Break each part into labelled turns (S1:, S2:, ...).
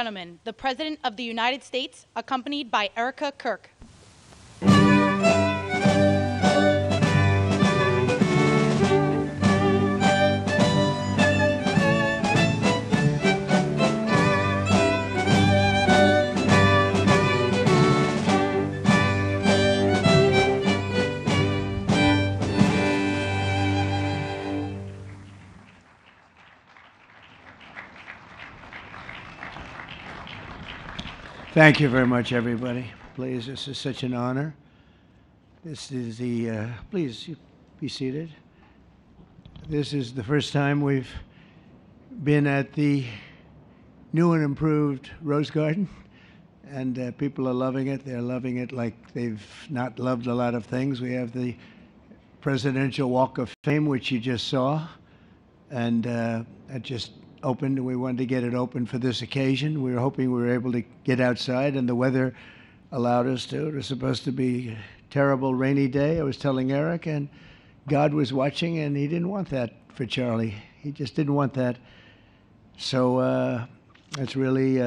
S1: gentlemen, the President of the United States, accompanied by Erica Kirk.
S2: Thank you very much, everybody. Please, this is such an honor. This is please be seated. This is the first time we've been at the new and improved Rose Garden, and people are loving it. They're loving it like they've not loved a lot of things. We have the Presidential Walk of Fame, which you just saw, and that just opened, and we wanted to get it open for this occasion. We were hoping we were able to get outside, and the weather allowed us to. It was supposed to be a terrible rainy day. I was telling Eric, and God was watching, and he didn't want that for Charlie. He just didn't want that. So it's really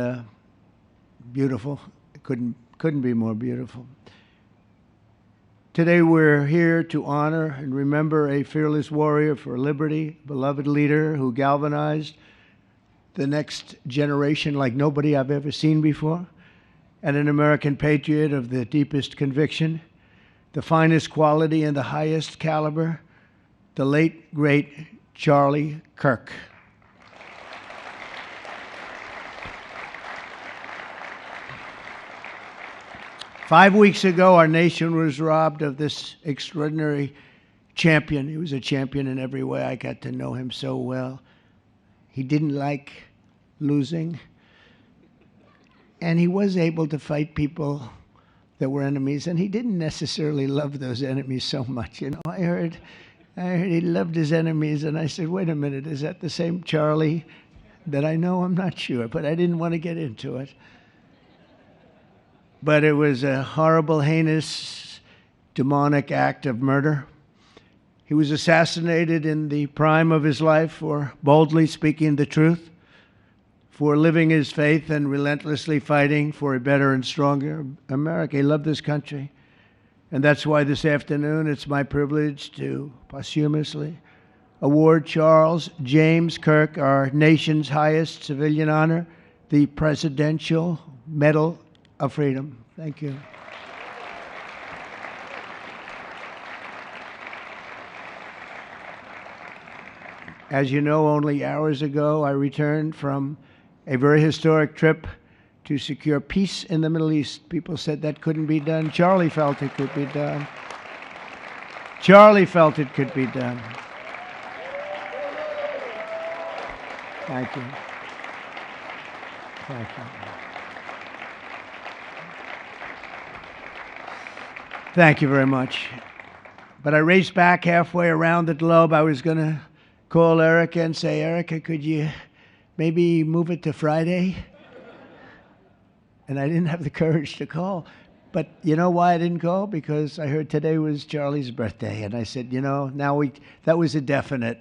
S2: beautiful. It couldn't be more beautiful. Today we're here to honor and remember a fearless warrior for liberty, beloved leader who galvanized the next generation like nobody I've ever seen before, and an American patriot of the deepest conviction, the finest quality and the highest caliber, the late, great Charlie Kirk. Five weeks ago, our nation was robbed of this extraordinary champion. He was a champion in every way. I got to know him so well. He didn't like losing, and he was able to fight people that were enemies, and he didn't necessarily love those enemies so much. You know, I heard he loved his enemies, and I said, wait a minute, is that the same Charlie that I know? I'm not sure, but I didn't want to get into it. But it was a horrible, heinous, demonic act of murder. He was assassinated in the prime of his life for boldly speaking the truth, for living his faith and relentlessly fighting for a better and stronger America. He loved this country. And that's why this afternoon it's my privilege to posthumously award Charles James Kirk, our nation's highest civilian honor, the Presidential Medal of Freedom. Thank you. As you know, only hours ago, I returned from a very historic trip to secure peace in the Middle East. People said that couldn't be done. Charlie felt it could be done. Charlie felt it could be done. Thank you. Thank you. Thank you very much. But I raced back halfway around the globe. I was going to call Erica and say, Erica, could you maybe move it to Friday? And I didn't have the courage to call. But you know why I didn't call? Because I heard today was Charlie's birthday. And I said, you know, that was a definite.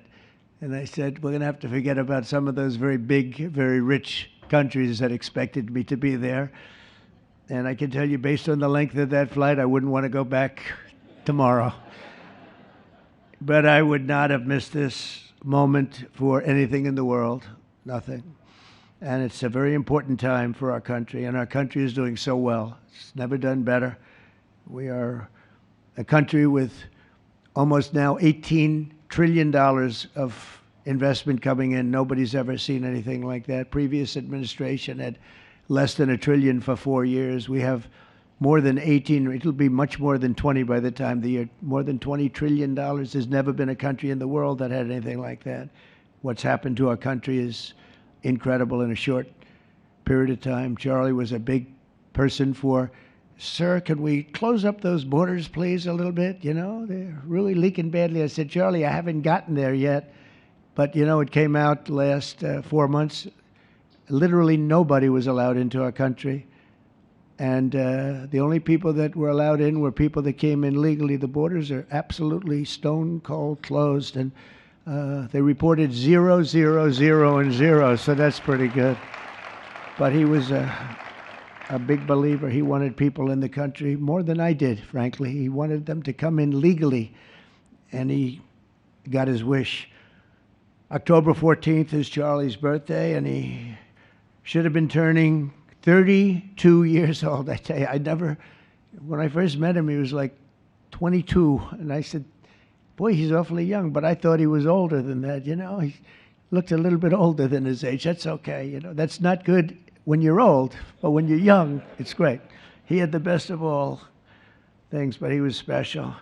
S2: And I said, we're going to have to forget about some of those very big, very rich countries that expected me to be there. And I can tell you, based on the length of that flight, I wouldn't want to go back tomorrow. But I would not have missed this moment for anything in the world, nothing. And it's a very important time for our country, and our country is doing so well. It's never done better. We are a country with almost now $18 trillion of investment coming in. Nobody's ever seen anything like that. Previous administration had less than $1 trillion for 4 years. We have more than 18, it'll be much more than 20 by the time the year, more than $20 trillion. There's never been a country in the world that had anything like that. What's happened to our country is incredible in a short period of time. Charlie was a big person for, sir, can we close up those borders, please, a little bit? You know, they're really leaking badly. I said, Charlie, I haven't gotten there yet. But, you know, it came out last 4 months. Literally nobody was allowed into our country. And the only people that were allowed in were people that came in legally. The borders are absolutely stone cold closed. And they reported 0, 0, 0, and 0. So that's pretty good. but he was a big believer. He wanted people in the country more than I did, frankly. He wanted them to come in legally, and he got his wish. October 14th is Charlie's birthday, and he should have been turning 32 years old. I tell you, when I first met him, he was like 22, and I said, boy, he's awfully young, but I thought he was older than that, you know. He looked a little bit older than his age. That's okay, you know. That's not good when you're old, but when you're young, it's great. He had the best of all things, but he was special.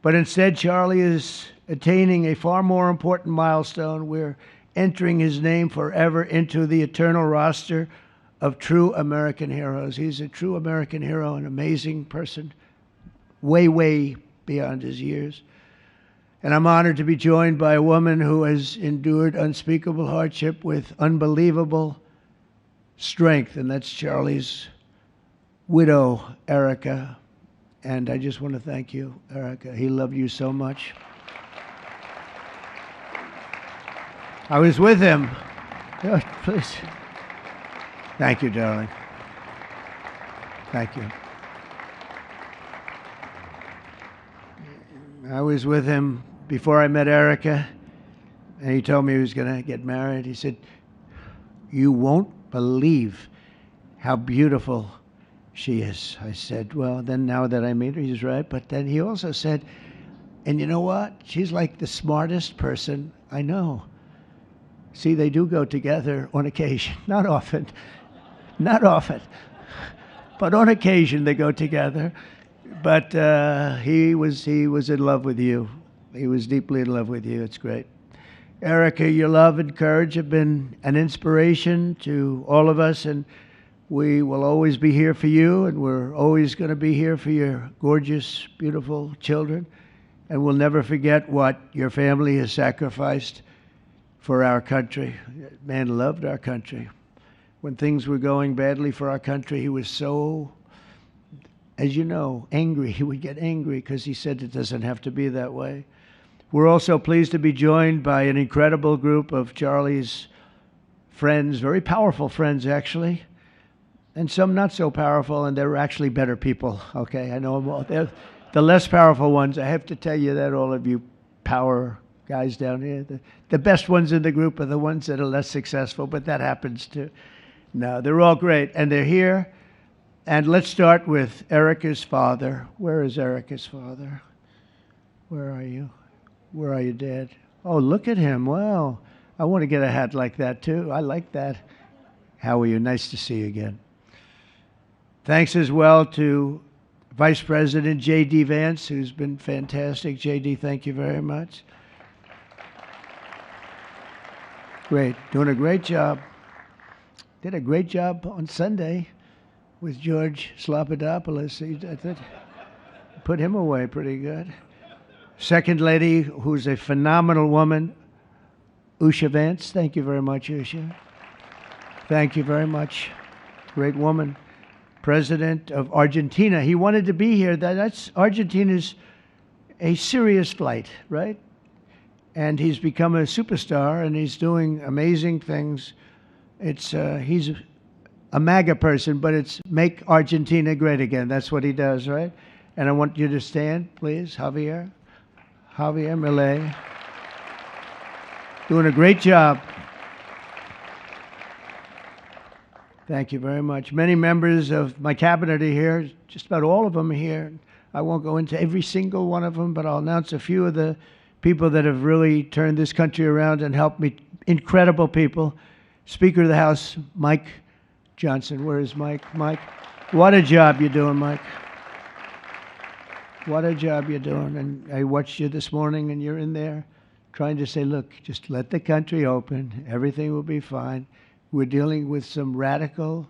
S2: But instead, Charlie is attaining a far more important milestone. We're entering his name forever into the eternal roster of true American heroes. He's a true American hero, an amazing person, way, way beyond his years. And I'm honored to be joined by a woman who has endured unspeakable hardship with unbelievable strength, and that's Charlie's widow, Erica. And I just want to thank you, Erica. He loved you so much. I was with him. Oh, please. Thank you, darling. Thank you. I was with him before I met Erica, and he told me he was going to get married. He said, "You won't believe how beautiful she is." I said, well, then now that I meet her, he's right. But then he also said, and you know what? She's like the smartest person I know. See, they do go together on occasion. Not often. Not often. But on occasion they go together. But he was in love with you. He was deeply in love with you. It's great. Erica, your love and courage have been an inspiration to all of us, and we will always be here for you, and we're always going to be here for your gorgeous, beautiful children. And we'll never forget what your family has sacrificed for our country. Man loved our country. When things were going badly for our country, he was so, as you know, angry. He would get angry because he said it doesn't have to be that way. We're also pleased to be joined by an incredible group of Charlie's friends, very powerful friends, actually, and some not so powerful, and they're actually better people, okay? I know them all. They're the less powerful ones. I have to tell you that, all of you power guys down here. The best ones in the group are the ones that are less successful, but that happens too. No, they're all great, and they're here. And let's start with Erica's father. Where is Erica's father? Where are you? Where are you, Dad? Oh, look at him. Wow. I want to get a hat like that, too. I like that. How are you? Nice to see you again. Thanks as well to Vice President J.D. Vance, who's been fantastic. J.D., thank you very much. Great. Doing a great job. Did a great job on Sunday with George Slopadopoulos. Put him away pretty good. Second lady, who's a phenomenal woman, Usha Vance. Thank you very much, Usha. Thank you very much. Great woman. President of Argentina. He wanted to be here. That's Argentina's a serious flight, right? And he's become a superstar, and he's doing amazing things. He's a MAGA person, but it's make Argentina great again. That's what he does, right? And I want you to stand, please, Javier Milei. Doing a great job. Thank you very much. Many members of my cabinet are here. Just about all of them are here. I won't go into every single one of them, but I'll announce a few of the people that have really turned this country around and helped me. Incredible people. Speaker of the House, Mike Johnson. Where is Mike? Mike, what a job you're doing, Mike. What a job you're doing. And I watched you this morning, and you're in there trying to say, look, just let the country open. Everything will be fine. We're dealing with some radical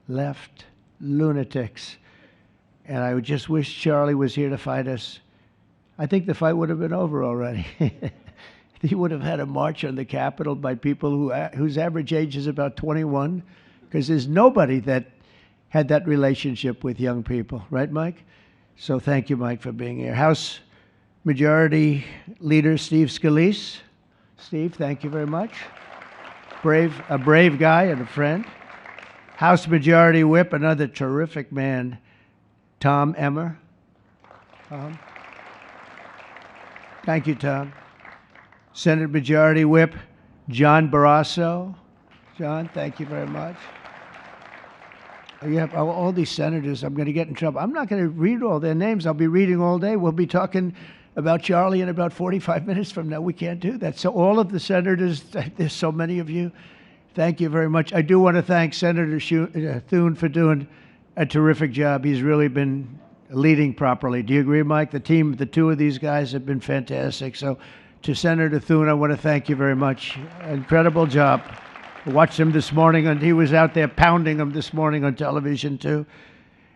S2: left lunatics. And I would just wish Charlie was here to fight us. I think the fight would have been over already. He would have had a march on the Capitol by people whose average age is about 21, because there's nobody that had that relationship with young people. Right, Mike? So thank you, Mike, for being here. House Majority Leader Steve Scalise. Steve, thank you very much. A brave guy and a friend. House Majority Whip, another terrific man, Tom Emmer. Tom. Thank you, Tom. Senate Majority Whip, John Barrasso. John, thank you very much. You have all these senators. I'm going to get in trouble. I'm not going to read all their names. I'll be reading all day. We'll be talking about Charlie in about 45 minutes from now. We can't do that. So all of the senators, there's so many of you, thank you very much. I do want to thank Senator Thune for doing a terrific job. He's really been leading properly. Do you agree, Mike? The team, the two of these guys have been fantastic. So to Senator Thune, I want to thank you very much. Incredible job. I watched him this morning, and he was out there pounding them this morning on television, too.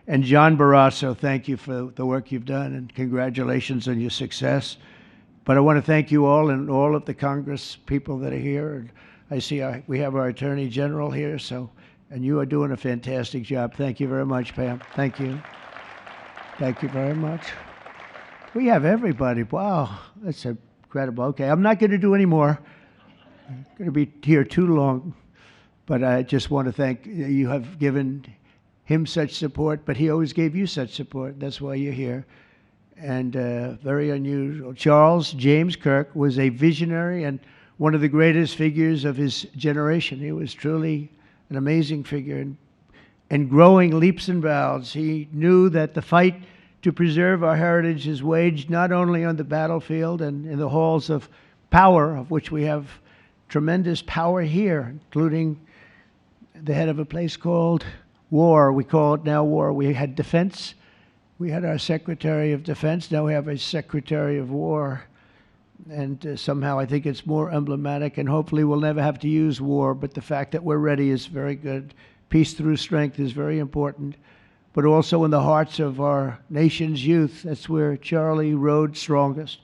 S2: And John Barrasso, thank you for the work you've done, and congratulations on your success. But I want to thank you all and all of the Congress people that are here. And I see we have our Attorney General here, and you are doing a fantastic job. Thank you very much, Pam. Thank you. Thank you very much. We have everybody. Wow, that's incredible. Okay, I'm not going to do any more. I'm going to be here too long, but I just want to thank you. Have given him such support, but he always gave you such support. That's why you're here. And very unusual. Charles James Kirk was a visionary and one of the greatest figures of his generation. He was truly an amazing figure and growing leaps and bounds. He knew that the fight to preserve our heritage is waged not only on the battlefield and in the halls of power, of which we have tremendous power here, including the head of a place called War. We call it now War. We had Defense. We had our Secretary of Defense. Now we have a Secretary of War. And somehow I think it's more emblematic, and hopefully we'll never have to use war, but the fact that we're ready is very good. Peace through strength is very important, but also in the hearts of our nation's youth. That's where Charlie rode strongest.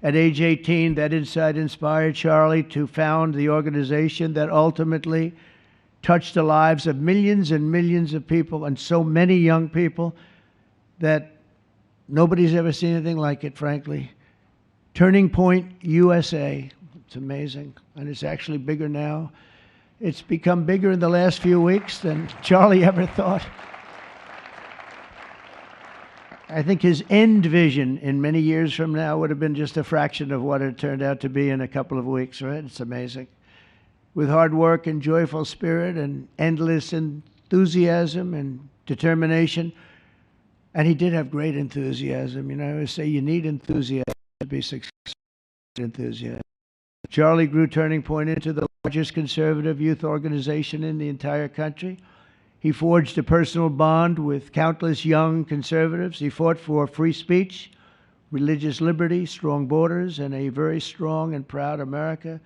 S2: At age 18, that insight inspired Charlie to found the organization that ultimately touched the lives of millions and millions of people, and so many young people that nobody's ever seen anything like it, frankly. Turning Point USA. It's amazing, and it's actually bigger now. It's become bigger in the last few weeks than Charlie ever thought. I think his end vision in many years from now would have been just a fraction of what it turned out to be in a couple of weeks, right? It's amazing. With hard work and joyful spirit and endless enthusiasm and determination. And he did have great enthusiasm. You know, I always say you need enthusiasm to be successful. Enthusiasm. Charlie grew Turning Point into the largest conservative youth organization in the entire country. He forged a personal bond with countless young conservatives. He fought for free speech, religious liberty, strong borders, and a very strong and proud America.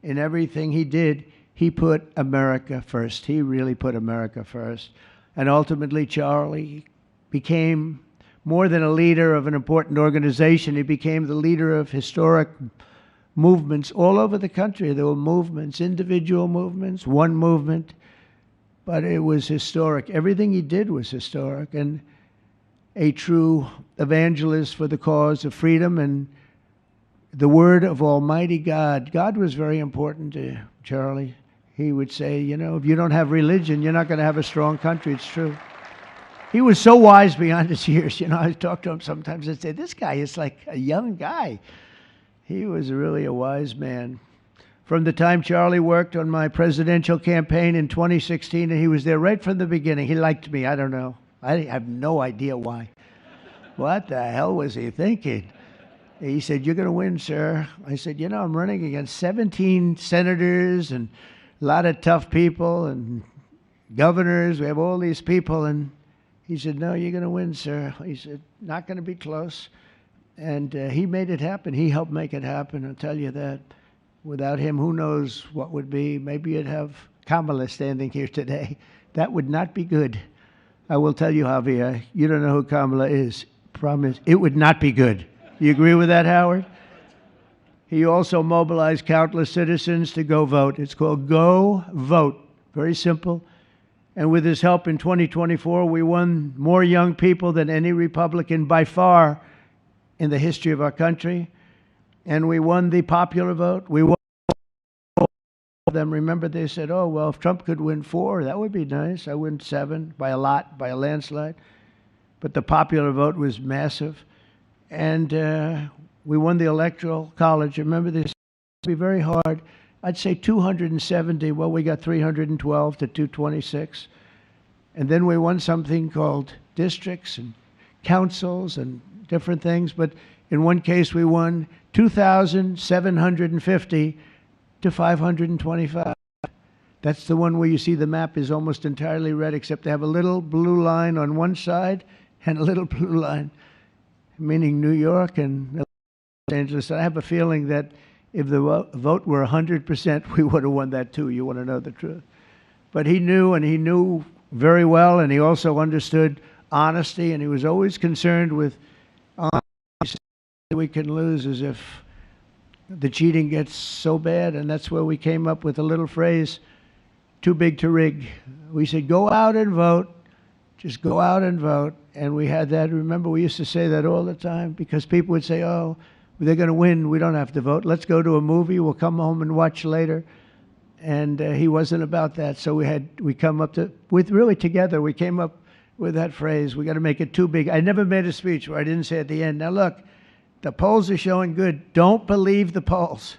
S2: In everything he did, he put America first. He really put America first. And ultimately, Charlie became more than a leader of an important organization. He became the leader of historic movements all over the country. There were movements, individual movements, one movement, but it was historic. Everything he did was historic, and a true evangelist for the cause of freedom and the word of Almighty God. God was very important to Charlie. He would say, you know, if you don't have religion, you're not going to have a strong country. It's true. He was so wise beyond his years. You know, I talk to him sometimes and say, this guy is like a young guy. He was really a wise man. From the time Charlie worked on my presidential campaign in 2016, and he was there right from the beginning. He liked me. I don't know. I have no idea why. What the hell was he thinking? He said, you're going to win, sir. I said, you know, I'm running against 17 senators and a lot of tough people and governors. We have all these people. And he said, no, you're going to win, sir. He said, not going to be close. And he made it happen. He helped make it happen, I'll tell you that. Without him, who knows what would be. Maybe you'd have Kamala standing here today. That would not be good. I will tell you, Javier, you don't know who Kamala is. Promise, it would not be good. You agree with that, Howard? He also mobilized countless citizens to go vote. It's called Go Vote. Very simple. And with his help in 2024, we won more young people than any Republican by far in the history of our country. And we won the popular vote. We won them, remember they said, oh, well, if Trump could win 4, that would be nice. I win 7 by a lot, by a landslide. But the popular vote was massive. And we won the Electoral College. Remember, this would be very hard. I'd say 270. Well, we got 312 to 226. And then we won something called districts and councils and different things. But in one case, we won 2,750 to 525. That's the one where you see the map is almost entirely red, except they have a little blue line on one side and a little blue line, meaning New York and Los Angeles. I have a feeling that if the vote were 100%, we would have won that too. You want to know the truth. But he knew, and he knew very well, and he also understood honesty, and he was always concerned with honesty. We can lose as if the cheating gets so bad, and that's where we came up with a little phrase, too big to rig. We said, go out and vote. Just go out and vote. And we had that. Remember, we used to say that all the time because people would say, oh, they're going to win. We don't have to vote. Let's go to a movie. We'll come home and watch later. And he wasn't about that. So we come up with really together, we came up with that phrase, we got to make it too big. I never made a speech where I didn't say at the end, now look, the polls are showing good. Don't believe the polls.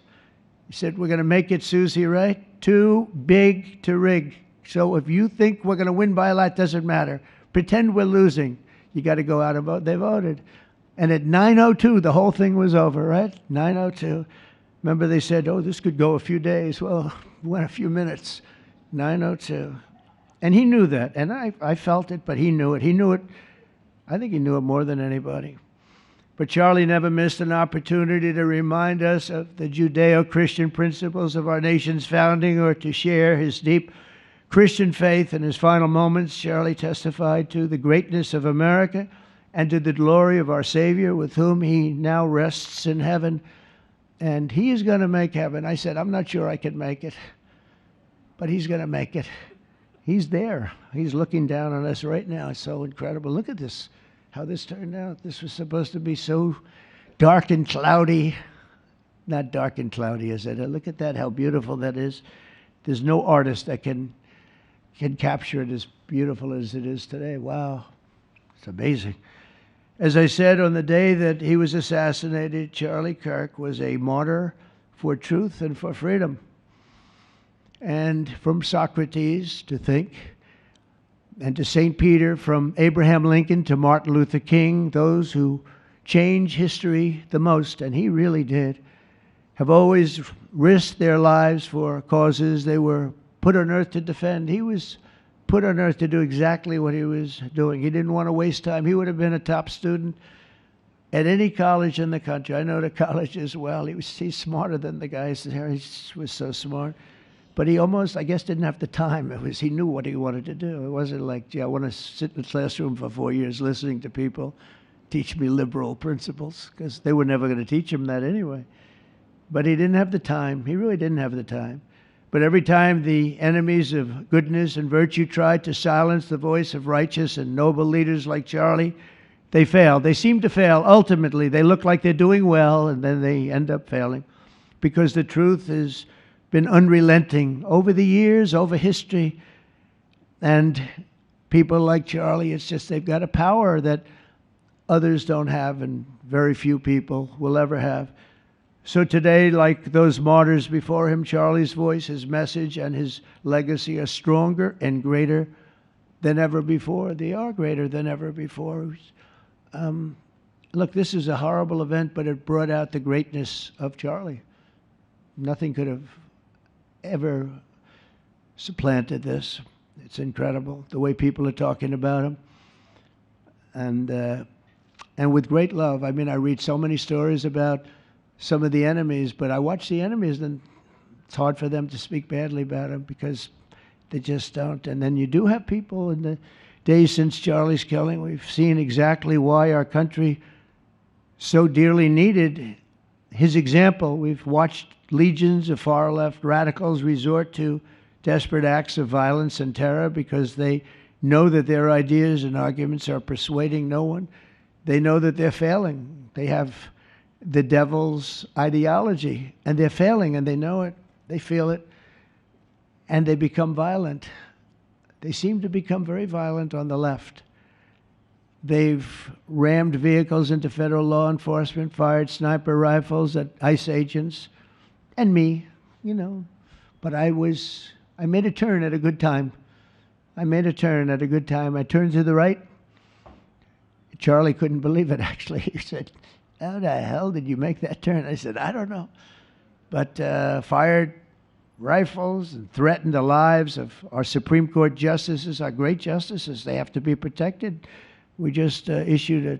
S2: He said, we're going to make it, Susie, right? Too big to rig. So if you think we're going to win by a lot, doesn't matter. Pretend we're losing. You got to go out and vote. They voted. And at 9:02, the whole thing was over, right? 9:02. Remember they said, oh, this could go a few days. Well, it went a few minutes. 9:02. And he knew that. And I felt it, but he knew it. He knew it. I think he knew it more than anybody. But Charlie never missed an opportunity to remind us of the Judeo-Christian principles of our nation's founding or to share his deep Christian faith. In his final moments, Charlie testified to the greatness of America and to the glory of our Savior, with whom he now rests in heaven. And he is going to make heaven. I said, I'm not sure I can make it, but he's going to make it. He's there. He's looking down on us right now. It's so incredible. Look at this, how this turned out. This was supposed to be so dark and cloudy. Not dark and cloudy, is it? Look at that, how beautiful that is. There's no artist that can capture it as beautiful as it is today. Wow. It's amazing. As I said, on the day that he was assassinated, Charlie Kirk was a martyr for truth and for freedom. And from Socrates to think, and to St. Peter, from Abraham Lincoln to Martin Luther King, those who change history the most, and he really did, have always risked their lives for causes they were put on earth to defend. He was put on earth to do exactly what he was doing. He didn't want to waste time. He would have been a top student at any college in the country. I know the college as well. He's smarter than the guys there. He was so smart. But he almost, I guess, didn't have the time. He knew what he wanted to do. It wasn't like, gee, I want to sit in the classroom for 4 years listening to people teach me liberal principles, because they were never going to teach him that anyway. But he didn't have the time. He really didn't have the time. But every time the enemies of goodness and virtue tried to silence the voice of righteous and noble leaders like Charlie, they failed. They seem to fail. Ultimately, they look like they're doing well, and then they end up failing, because the truth has been unrelenting over the years, over history. And people like Charlie, it's just they've got a power that others don't have, and very few people will ever have. So today, like those martyrs before him, Charlie's voice, his message, and his legacy are stronger and greater than ever before. They are greater than ever before. Look, this is a horrible event, but it brought out the greatness of Charlie. Nothing could have ever supplanted this. It's incredible, the way people are talking about him. And with great love. I mean, I read so many stories about some of the enemies, but I watch the enemies, and it's hard for them to speak badly about him because they just don't. And then you do have people in the days since Charlie's killing, we've seen exactly why our country so dearly needed his example. We've watched legions of far-left radicals resort to desperate acts of violence and terror because they know that their ideas and arguments are persuading no one. They know that they're failing. They have the devil's ideology, and they're failing, and they know it. They feel it. and they become violent. They seem to become very violent on the left. They've rammed vehicles into federal law enforcement, fired sniper rifles at ICE agents, and me, But I made a turn at a good time. I turned to the right. Charlie couldn't believe it, actually. He said, "How the hell did you make that turn?" I said, "I don't know." But fired rifles and threatened the lives of our Supreme Court justices, our great justices. They have to be protected. We just issued a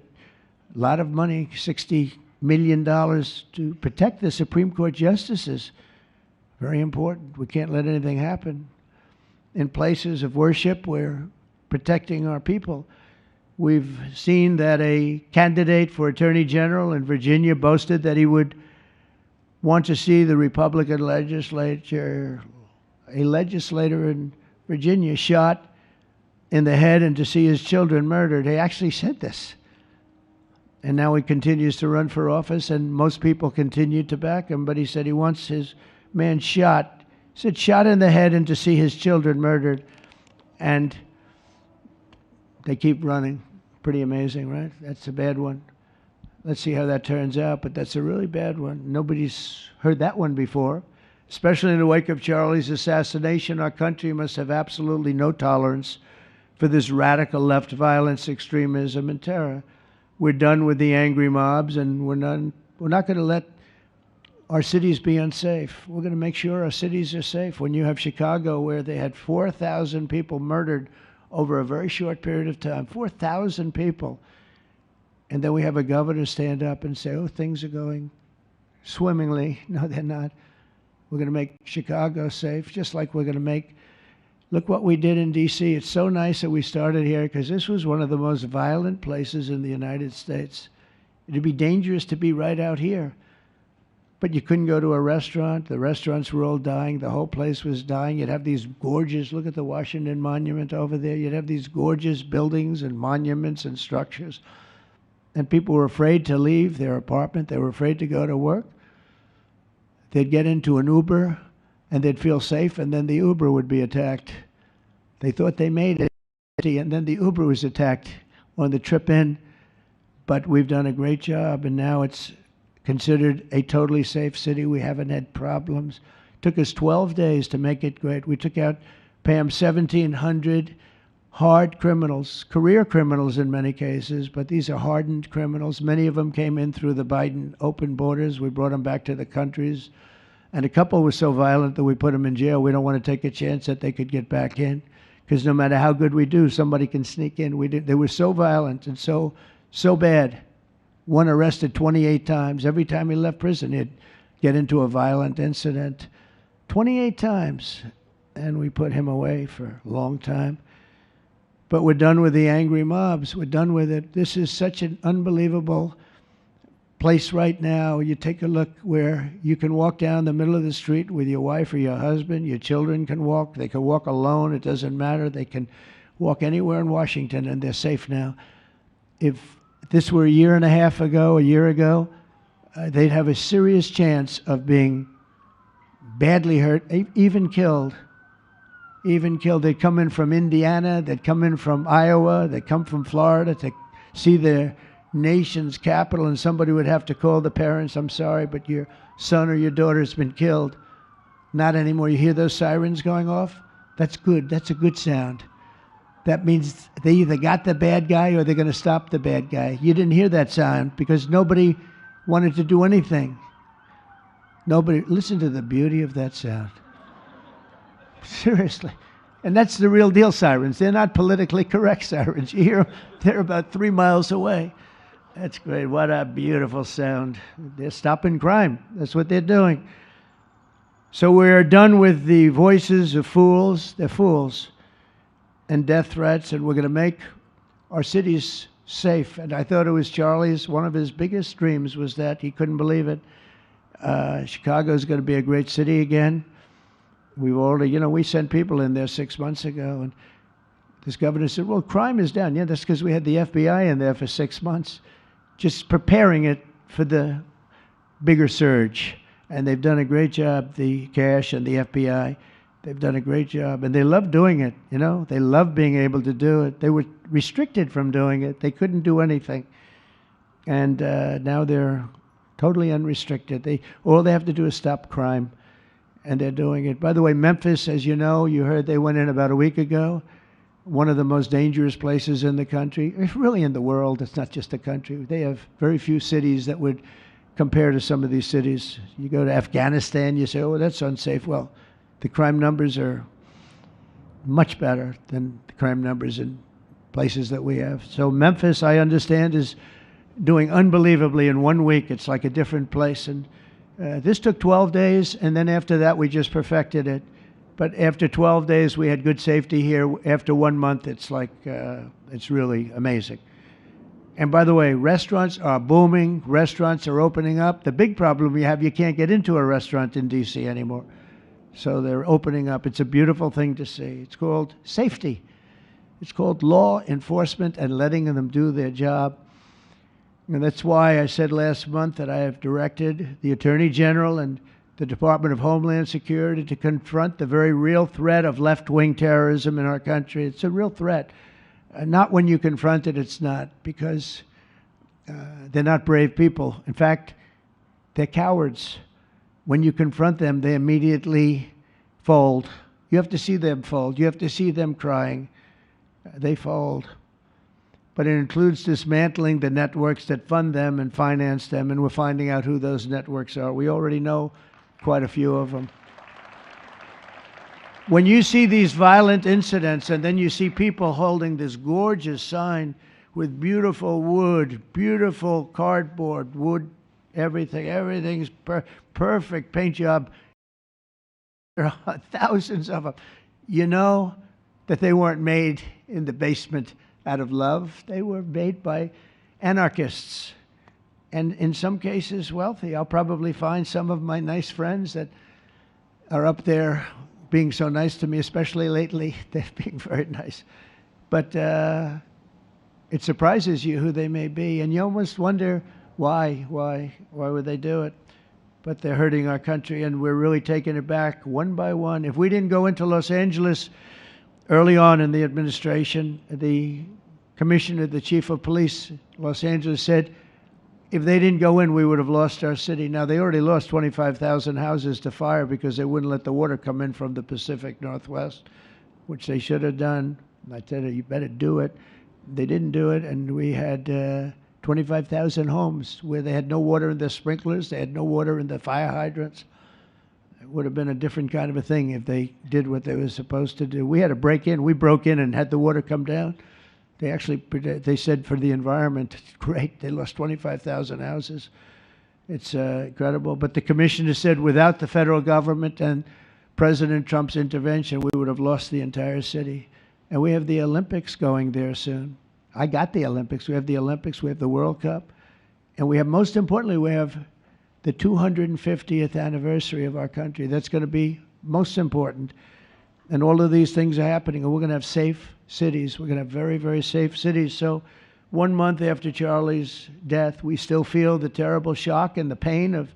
S2: lot of money, $60 million, to protect the Supreme Court justices. Very important. We can't let anything happen. In places of worship, we're protecting our people. We've seen that a candidate for Attorney General in Virginia boasted that he would want to see the Republican legislature, a legislator in Virginia, shot in the head and to see his children murdered. He actually said this. And now he continues to run for office, and most people continue to back him, but he said he wants his man shot. He said shot in the head and to see his children murdered. And they keep running. Pretty amazing, right? That's a bad one. Let's see how that turns out, but that's a really bad one. Nobody's heard that one before. Especially in the wake of Charlie's assassination, our country must have absolutely no tolerance for this radical left violence, extremism, and terror. We're done with the angry mobs, and we're not going to let our cities be unsafe. We're going to make sure our cities are safe. When you have Chicago, where they had 4,000 people murdered over a very short period of time, 4,000 people, and then we have a governor stand up and say, "Oh, things are going swimmingly." No, they're not. We're going to make Chicago safe, just like we're going to make. Look what we did in D.C. It's so nice that we started here, because this was one of the most violent places in the United States. It'd be dangerous to be right out here. But you couldn't go to a restaurant. The restaurants were all dying. The whole place was dying. You'd have these gorgeous, look at the Washington Monument over there. You'd have these gorgeous buildings and monuments and structures. And people were afraid to leave their apartment. They were afraid to go to work. They'd get into an Uber and they'd feel safe, and then the Uber would be attacked. They thought they made it, and then the Uber was attacked on the trip in. But we've done a great job, and now it's considered a totally safe city. We haven't had problems. It took us 12 days to make it great. We took out, Pam, 1,700 hard criminals, career criminals in many cases, but these are hardened criminals. Many of them came in through the Biden open borders. We brought them back to the countries. And a couple were so violent that we put them in jail. We don't want to take a chance that they could get back in, because no matter how good we do, somebody can sneak in. They were so violent and so bad. One arrested 28 times. Every time he left prison, he'd get into a violent incident. 28 times. And we put him away for a long time. But we're done with the angry mobs. We're done with it. This is such an unbelievable place right now. You take a look where you can walk down the middle of the street with your wife or your husband. Your children can walk. They can walk alone. It doesn't matter. They can walk anywhere in Washington, and they're safe now. If this were a year ago, they'd have a serious chance of being badly hurt, even killed. They'd come in from Indiana, they'd come in from Iowa, they'd come from Florida to see their nation's capital, and somebody would have to call the parents, "I'm sorry, but your son or your daughter's been killed." Not anymore. You hear those sirens going off? That's good. That's a good sound. That means they either got the bad guy or they're going to stop the bad guy. You didn't hear that sound because nobody wanted to do anything. Listen to the beauty of that sound. Seriously. And that's the real deal sirens. They're not politically correct sirens. You hear them, they're about 3 miles away. That's great. What a beautiful sound. They're stopping crime. That's what they're doing. So we're done with the voices of fools. They're fools. And death threats, and we're going to make our cities safe. And I thought it was Charlie's, one of his biggest dreams was that. He couldn't believe it. Chicago's going to be a great city again. We've already, we sent people in there 6 months ago, and this governor said, "Well, crime is down." Yeah, that's because we had the FBI in there for 6 months, just preparing it for the bigger surge. And they've done a great job, the cash and the FBI. They've done a great job, and they love doing it, you know? They love being able to do it. They were restricted from doing it. They couldn't do anything. And now they're totally unrestricted. All they have to do is stop crime, and they're doing it. By the way, Memphis, as you know, you heard they went in about a week ago, one of the most dangerous places in the country. It's really in the world. It's not just the country. They have very few cities that would compare to some of these cities. You go to Afghanistan, you say, oh, that's unsafe. Well, the crime numbers are much better than the crime numbers in places that we have. So Memphis, I understand, is doing unbelievably in 1 week. It's like a different place. And this took 12 days, and then after that, we just perfected it. But after 12 days, we had good safety here. After 1 month, it's like, it's really amazing. And by the way, restaurants are booming. Restaurants are opening up. The big problem we have, you can't get into a restaurant in D.C. anymore. So they're opening up. It's a beautiful thing to see. It's called safety. It's called law enforcement and letting them do their job. And that's why I said last month that I have directed the Attorney General and the Department of Homeland Security to confront the very real threat of left-wing terrorism in our country. It's a real threat. Not when you confront it, it's not, because they're not brave people. In fact, they're cowards. When you confront them, they immediately fold. You have to see them fold. You have to see them crying. They fold. But it includes dismantling the networks that fund them and finance them, and we're finding out who those networks are. We already know quite a few of them. When you see these violent incidents and then you see people holding this gorgeous sign with beautiful wood, beautiful cardboard, wood, everything's perfect paint job. There are thousands of them. You know that they weren't made in the basement out of love. They were made by anarchists, and in some cases wealthy. I'll probably find some of my nice friends that are up there being so nice to me, especially lately. They're being very nice. But it surprises you who they may be, and you almost wonder why would they do it? But they're hurting our country, and we're really taking it back one by one. If we didn't go into Los Angeles early on in the administration, the commissioner, the chief of police, Los Angeles, said if they didn't go in, we would have lost our city. Now, they already lost 25,000 houses to fire because they wouldn't let the water come in from the Pacific Northwest, which they should have done. I said, you better do it. They didn't do it, and we had 25,000 homes where they had no water in their sprinklers, they had no water in the fire hydrants. It would have been a different kind of a thing if they did what they were supposed to do. We had to break in. We broke in and had the water come down. They said for the environment, great, they lost 25,000 houses. It's incredible. But the commissioner said without the federal government and President Trump's intervention, we would have lost the entire city. And we have the Olympics going there soon. I got the Olympics. We have the Olympics. We have the World Cup. And we have, most importantly, we have the 250th anniversary of our country. That's going to be most important. And all of these things are happening. And we're going to have safe cities. We're going to have very, very safe cities. So 1 month after Charlie's death, we still feel the terrible shock and the pain of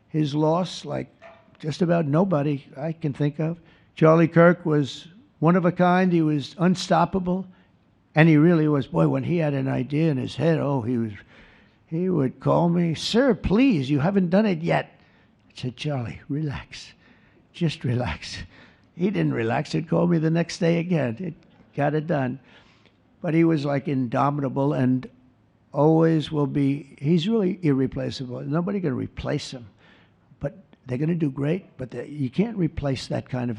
S2: his loss, like just about nobody I can think of. Charlie Kirk was one of a kind. He was unstoppable. And he really was. Boy, when he had an idea in his head, he would call me, sir, please, you haven't done it yet. I said, Charlie, relax. Just relax. He didn't relax. He'd call me the next day again. It got it done. But he was like indomitable and always will be. He's really irreplaceable. Nobody can replace him. But they're going to do great. But you can't replace that kind of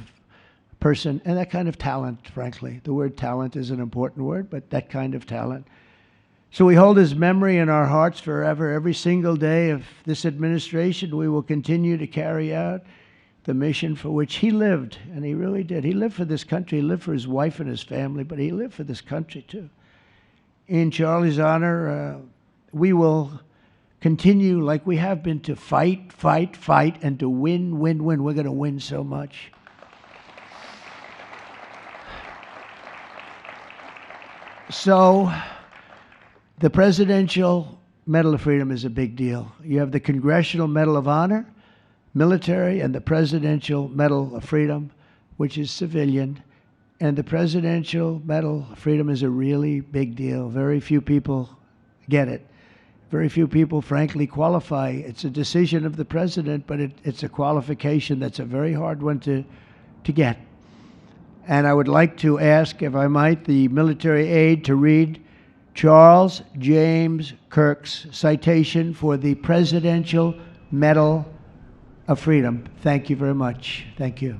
S2: person and that kind of talent, frankly. The word talent is an important word, but that kind of talent. So we hold his memory in our hearts forever. Every single day of this administration, we will continue to carry out the mission for which he lived, and he really did. He lived for this country. He lived for his wife and his family, but he lived for this country too. In Charlie's honor, we will continue like we have been to fight, fight, fight, and to win, win, win. We're going to win so much. So the Presidential Medal of Freedom is a big deal. You have the Congressional Medal of Honor, military, and the Presidential Medal of Freedom. which is civilian, and the Presidential Medal of Freedom is a really big deal. Very few people get it. Very few people, frankly, qualify. It's a decision of the president, but it's a qualification that's a very hard one to get. And I would like to ask, if I might, the military aide to read Charles James Kirk's citation for the Presidential Medal of Freedom. Thank you very much. Thank you.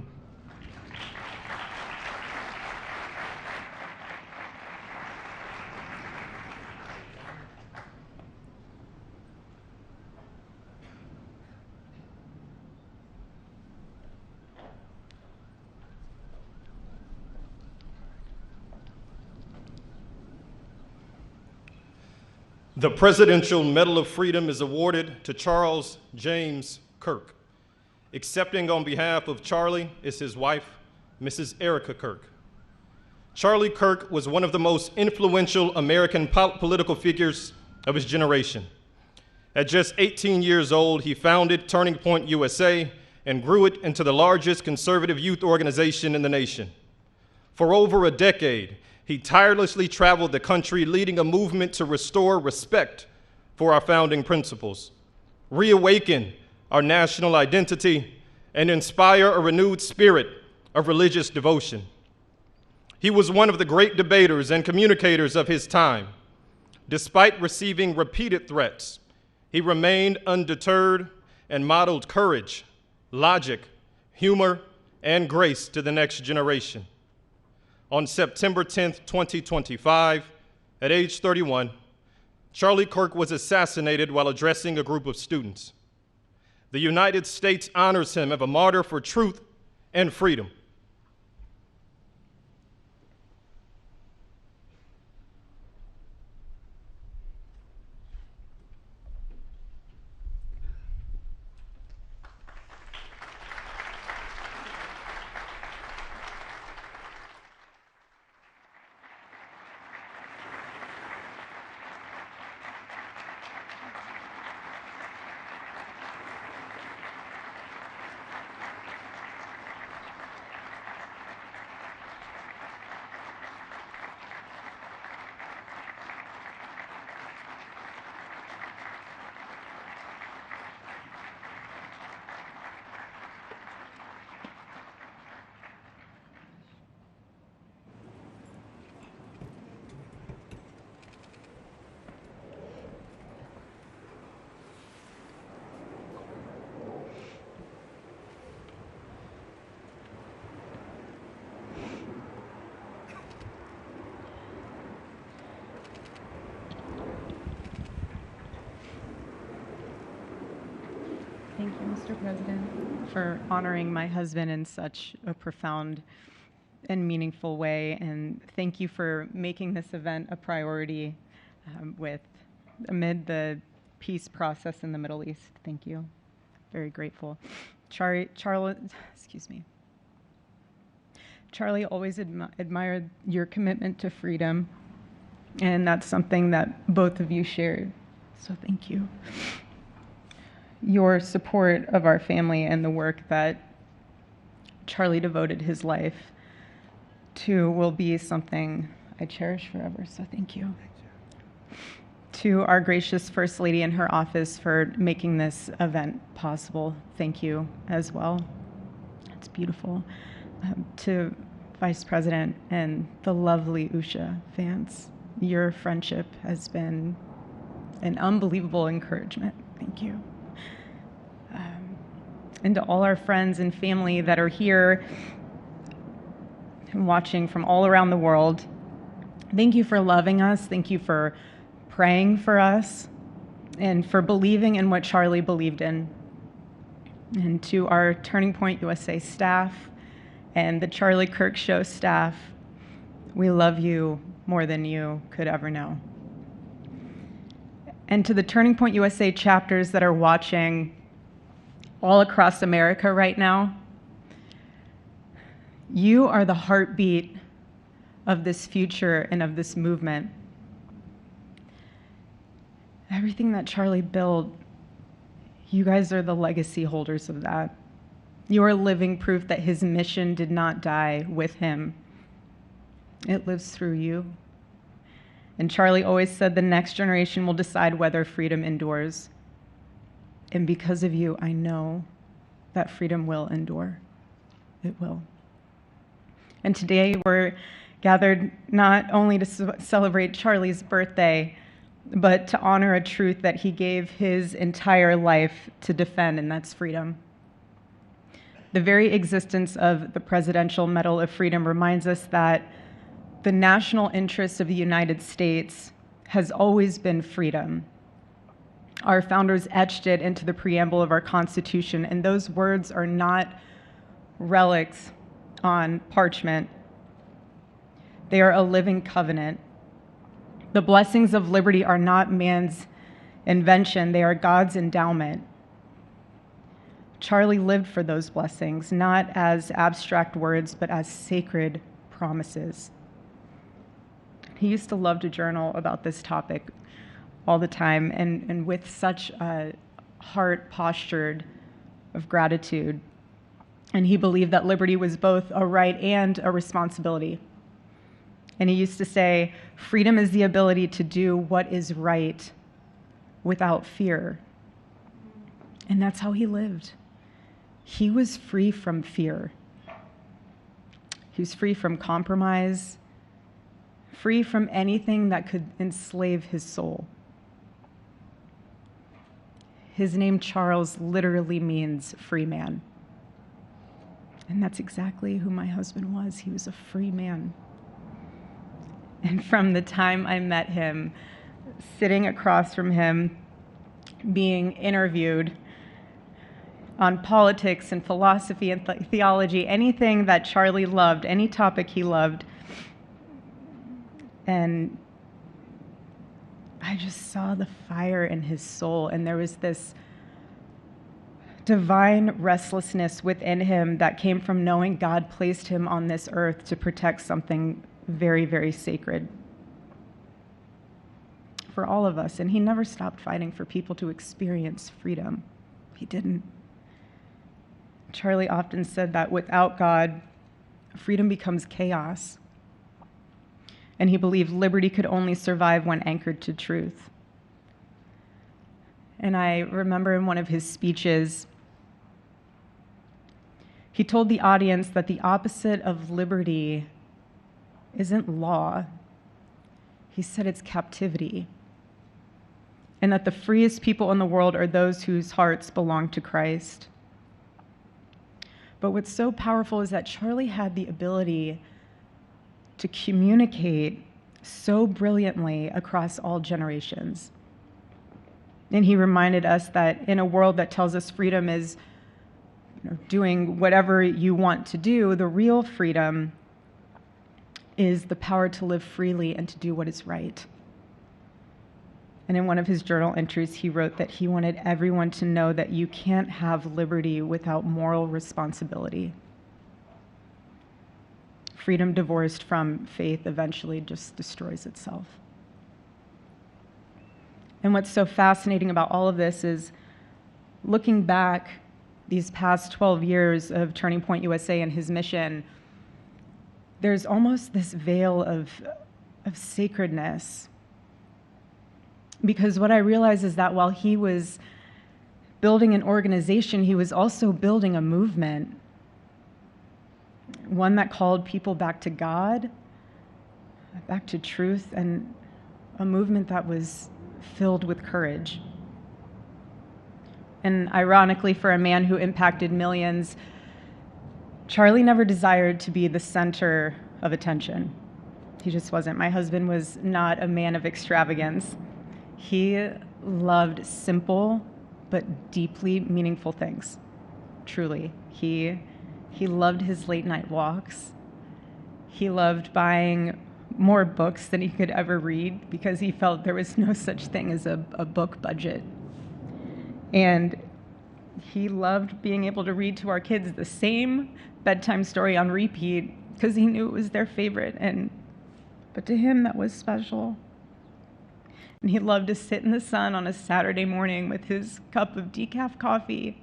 S3: The Presidential Medal of Freedom is awarded to Charles James Kirk. Accepting on behalf of Charlie is his wife, Mrs. Erica Kirk. Charlie Kirk was one of the most influential American political figures of his generation. At just 18 years old, he founded Turning Point USA and grew it into the largest conservative youth organization in the nation. For over a decade, he tirelessly traveled the country, leading a movement to restore respect for our founding principles, reawaken our national identity, and inspire a renewed spirit of religious devotion. He was one of the great debaters and communicators of his time. Despite receiving repeated threats, he remained undeterred and modeled courage, logic, humor, and grace to the next generation. On September 10th, 2025, at age 31, Charlie Kirk was assassinated while addressing a group of students. The United States honors him as a martyr for truth and freedom.
S4: Thank you, Mr. President, for honoring my husband in such a profound and meaningful way. And thank you for making this event a priority amid the peace process in the Middle East. Thank you. Very grateful. Charlie always admired your commitment to freedom, and that's something that both of you shared. So thank you. Your support of our family and the work that Charlie devoted his life to will be something I cherish forever, so thank you. To our gracious First Lady in her office for making this event possible, thank you as well. It's beautiful. To Vice President and the lovely Usha fans, your friendship has been an unbelievable encouragement. Thank you. And to all our friends and family that are here and watching from all around the world, thank you for loving us. Thank you for praying for us and for believing in what Charlie believed in. And to our Turning Point USA staff and the Charlie Kirk Show staff, we love you more than you could ever know. And to the Turning Point USA chapters that are watching all across America right now, you are the heartbeat of this future and of this movement. Everything that Charlie built, you guys are the legacy holders of that. You are living proof that his mission did not die with him. It lives through you. And Charlie always said the next generation will decide whether freedom endures. And because of you, I know that freedom will endure. It will. And today we're gathered not only to celebrate Charlie's birthday, but to honor a truth that he gave his entire life to defend, and that's freedom. The very existence of the Presidential Medal of Freedom reminds us that the national interest of the United States has always been freedom. Our founders etched it into the preamble of our Constitution, and those words are not relics on parchment. They are a living covenant. The blessings of liberty are not man's invention, they are God's endowment. Charlie lived for those blessings, not as abstract words, but as sacred promises. He used to love to journal about this topic all the time, and with such a heart postured of gratitude. And he believed that liberty was both a right and a responsibility. And he used to say, freedom is the ability to do what is right without fear. And that's how he lived. He was free from fear. He was free from compromise, free from anything that could enslave his soul. His name, Charles, literally means free man. And that's exactly who my husband was. He was a free man. And from the time I met him, sitting across from him, being interviewed on politics and philosophy and theology, anything that Charlie loved, any topic he loved. And I just saw the fire in his soul, and there was this divine restlessness within him that came from knowing God placed him on this earth to protect something very, very sacred for all of us. And he never stopped fighting for people to experience freedom. He didn't. Charlie often said that without God, freedom becomes chaos. And he believed liberty could only survive when anchored to truth. And I remember in one of his speeches, he told the audience that the opposite of liberty isn't law. He said it's captivity. And that the freest people in the world are those whose hearts belong to Christ. But what's so powerful is that Charlie had the ability to communicate so brilliantly across all generations. And he reminded us that in a world that tells us freedom is doing whatever you want to do, the real freedom is the power to live freely and to do what is right. And in one of his journal entries, he wrote that he wanted everyone to know that you can't have liberty without moral responsibility. Freedom divorced from faith eventually just destroys itself. And what's so fascinating about all of this is looking back these past 12 years of Turning Point USA and his mission, there's almost this veil of sacredness. Because what I realize is that while he was building an organization, he was also building a movement. One that called people back to God, back to truth, and a movement that was filled with courage. And ironically, for a man who impacted millions, Charlie never desired to be the center of attention. He just wasn't. My husband was not a man of extravagance. He loved simple but deeply meaningful things, truly. He loved his late night walks. He loved buying more books than he could ever read because he felt there was no such thing as a book budget. And he loved being able to read to our kids the same bedtime story on repeat because he knew it was their favorite. But to him, that was special. And he loved to sit in the sun on a Saturday morning with his cup of decaf coffee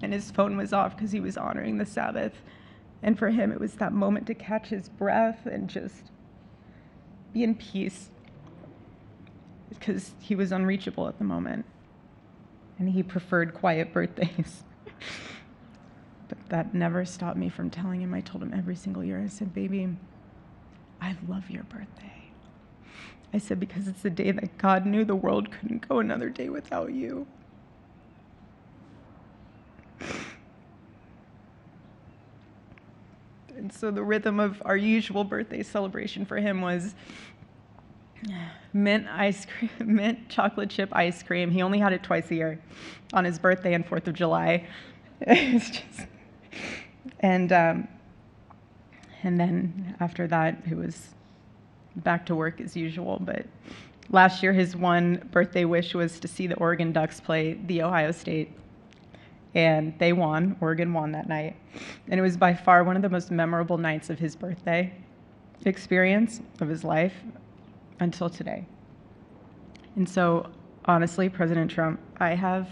S4: and his phone was off because he was honoring the Sabbath. And for him, it was that moment to catch his breath and just be in peace, because he was unreachable at the moment, and he preferred quiet birthdays. But that never stopped me from telling him. I told him every single year, I said, baby, I love your birthday. I said, because it's the day that God knew the world couldn't go another day without you. And so the rhythm of our usual birthday celebration for him was mint ice cream, mint chocolate chip ice cream. He only had it twice a year, on his birthday and 4th of July. It's just, and then after that, it was back to work as usual. But last year, his one birthday wish was to see the Oregon Ducks play the Ohio State. And they won. Oregon won that night. And it was by far one of the most memorable nights of his birthday experience of his life until today. And so, honestly, President Trump, I have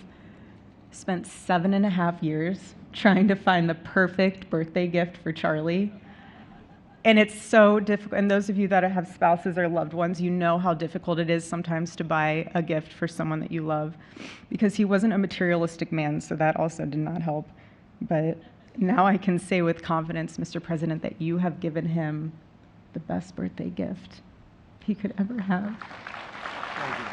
S4: spent 7.5 years trying to find the perfect birthday gift for Charlie. And it's so difficult. And those of you that have spouses or loved ones, you know how difficult it is sometimes to buy a gift for someone that you love, because he wasn't a materialistic man, so that also did not help. But now I can say with confidence, Mr. President, that you have given him the best birthday gift he could ever have.
S2: Thank you.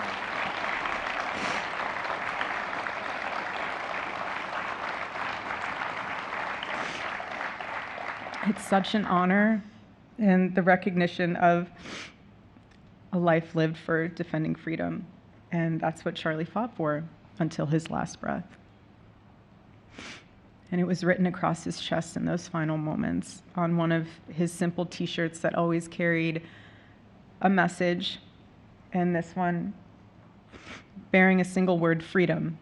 S4: It's such an honor, and the recognition of a life lived for defending freedom. And that's what Charlie fought for until his last breath. And it was written across his chest in those final moments on one of his simple t-shirts that always carried a message, and this one bearing a single word, freedom.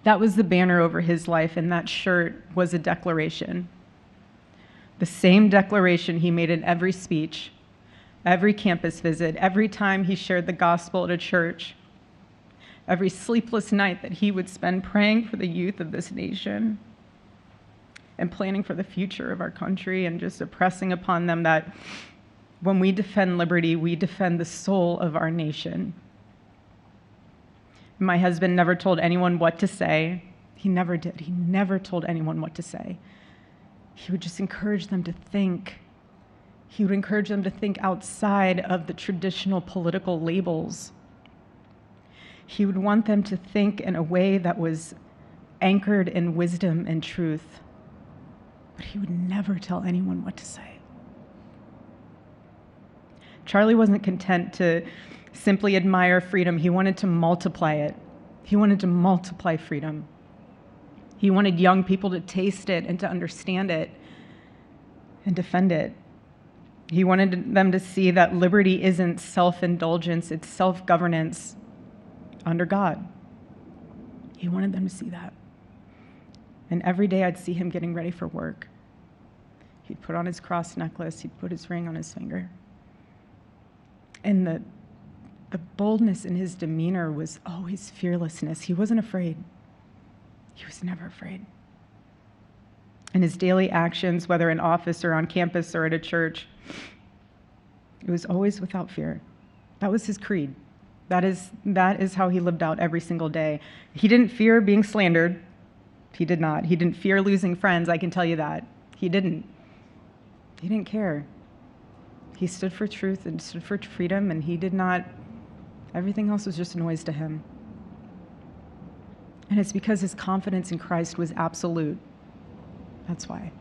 S4: That was the banner over his life, and that shirt was a declaration. The same declaration he made in every speech, every campus visit, every time he shared the gospel at a church, every sleepless night that he would spend praying for the youth of this nation and planning for the future of our country, and just impressing upon them that when we defend liberty, we defend the soul of our nation. My husband never told anyone what to say. He never did. He never told anyone what to say. He would just encourage them to think. He would encourage them to think outside of the traditional political labels. He would want them to think in a way that was anchored in wisdom and truth. But he would never tell anyone what to say. Charlie wasn't content to simply admire freedom. He wanted to multiply it. He wanted to multiply freedom. He wanted young people to taste it and to understand it and defend it. He wanted them to see that liberty isn't self-indulgence, it's self-governance under God. He wanted them to see that. And every day I'd see him getting ready for work. He'd put on his cross necklace, he'd put his ring on his finger. And the boldness in his demeanor was always fearlessness. He wasn't afraid. He was never afraid. In his daily actions, whether in office or on campus or at a church, it was always without fear. That was his creed. That is how he lived out every single day. He didn't fear being slandered. He did not. He didn't fear losing friends, I can tell you that. He didn't. He didn't care. He stood for truth and stood for freedom, and he did not, everything else was just noise to him. And it's because his confidence in Christ was absolute. That's why.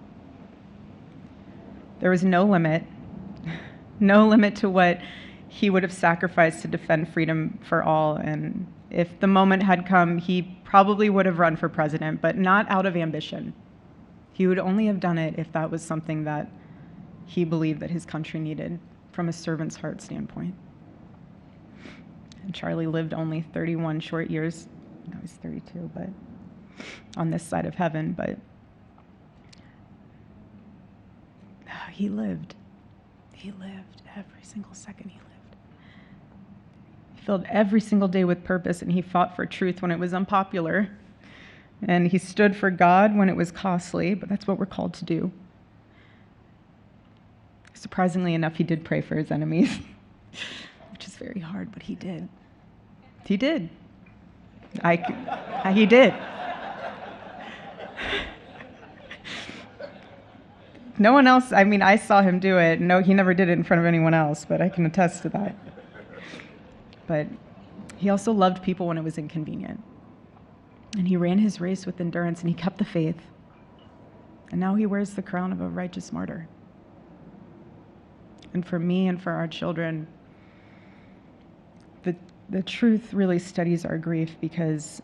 S4: There was no limit to what he would have sacrificed to defend freedom for all. And if the moment had come, he probably would have run for president, but not out of ambition. He would only have done it if that was something that he believed that his country needed from a servant's heart standpoint. And Charlie lived only 31 short years. No, he's 32, but on this side of heaven, but he lived. He lived every single second he lived. He filled every single day with purpose, and he fought for truth when it was unpopular. And he stood for God when it was costly, but that's what we're called to do. Surprisingly enough, he did pray for his enemies, which is very hard, but he did. He did. He did. No one else, I mean, I saw him do it. No, he never did it in front of anyone else, but I can attest to that. But he also loved people when it was inconvenient. And he ran his race with endurance, and he kept the faith. And now he wears the crown of a righteous martyr. And for me and for our children, the truth really studies our grief, because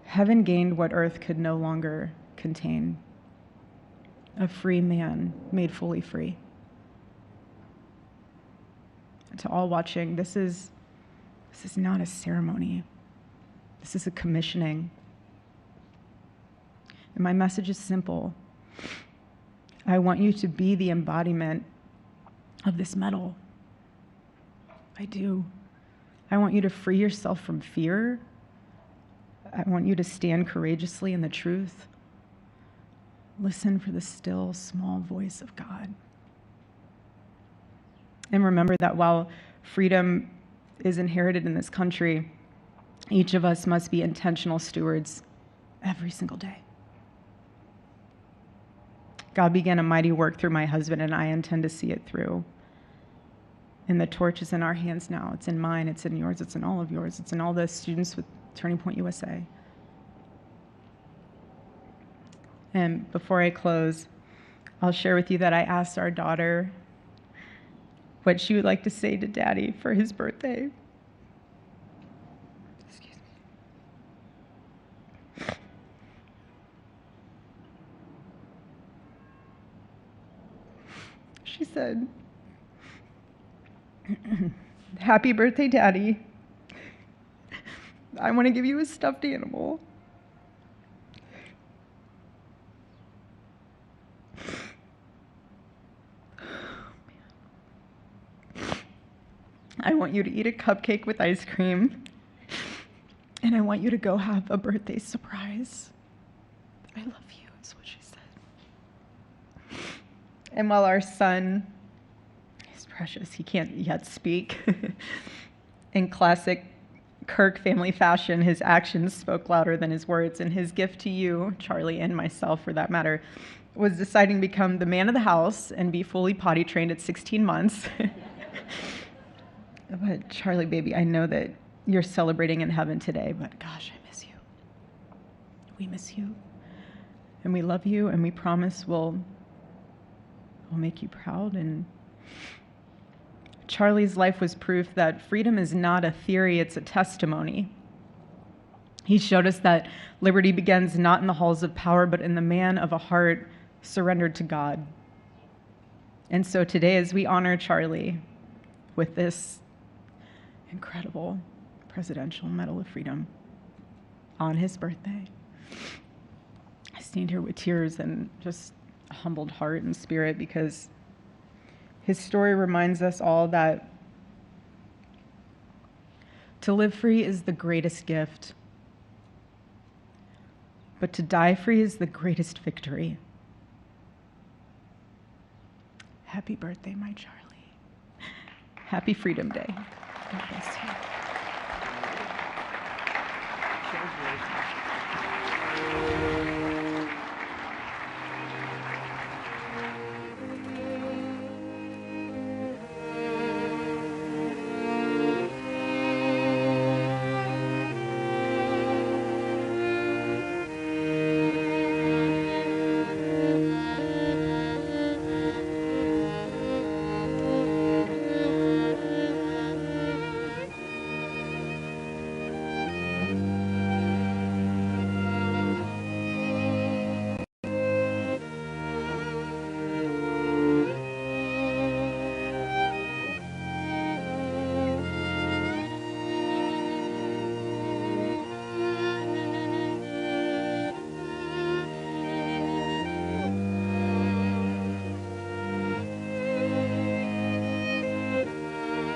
S4: heaven gained what earth could no longer contain: a free man made fully free. And to all watching, this is not a ceremony. This is a commissioning. And my message is simple. I want you to be the embodiment of this medal. I do. I want you to free yourself from fear. I want you to stand courageously in the truth. Listen for the still, small voice of God. And remember that while freedom is inherited in this country, each of us must be intentional stewards every single day. God began a mighty work through my husband, and I intend to see it through. And the torch is in our hands now. It's in mine, it's in yours, it's in all of yours, it's in all the students with Turning Point USA. And before I close, I'll share with you that I asked our daughter what she would like to say to Daddy for his birthday. Excuse me. She said, "Happy birthday, Daddy. I want to give you a stuffed animal. I want you to eat a cupcake with ice cream, and I want you to go have a birthday surprise. I love you," is what she said. And while our son is precious, he can't yet speak, in classic Kirk family fashion, his actions spoke louder than his words, and his gift to you, Charlie, and myself for that matter, was deciding to become the man of the house and be fully potty trained at 16 months. But Charlie, baby, I know that you're celebrating in heaven today, but gosh, I miss you. We miss you. And we love you, and we promise we'll make you proud. And Charlie's life was proof that freedom is not a theory, it's a testimony. He showed us that liberty begins not in the halls of power, but in the man of a heart surrendered to God. And so today, as we honor Charlie with this incredible Presidential Medal of Freedom on his birthday, I stand here with tears and just a humbled heart and spirit, because his story reminds us all that to live free is the greatest gift, but to die free is the greatest victory. Happy birthday, my Charlie. Happy Freedom Day. God bless you.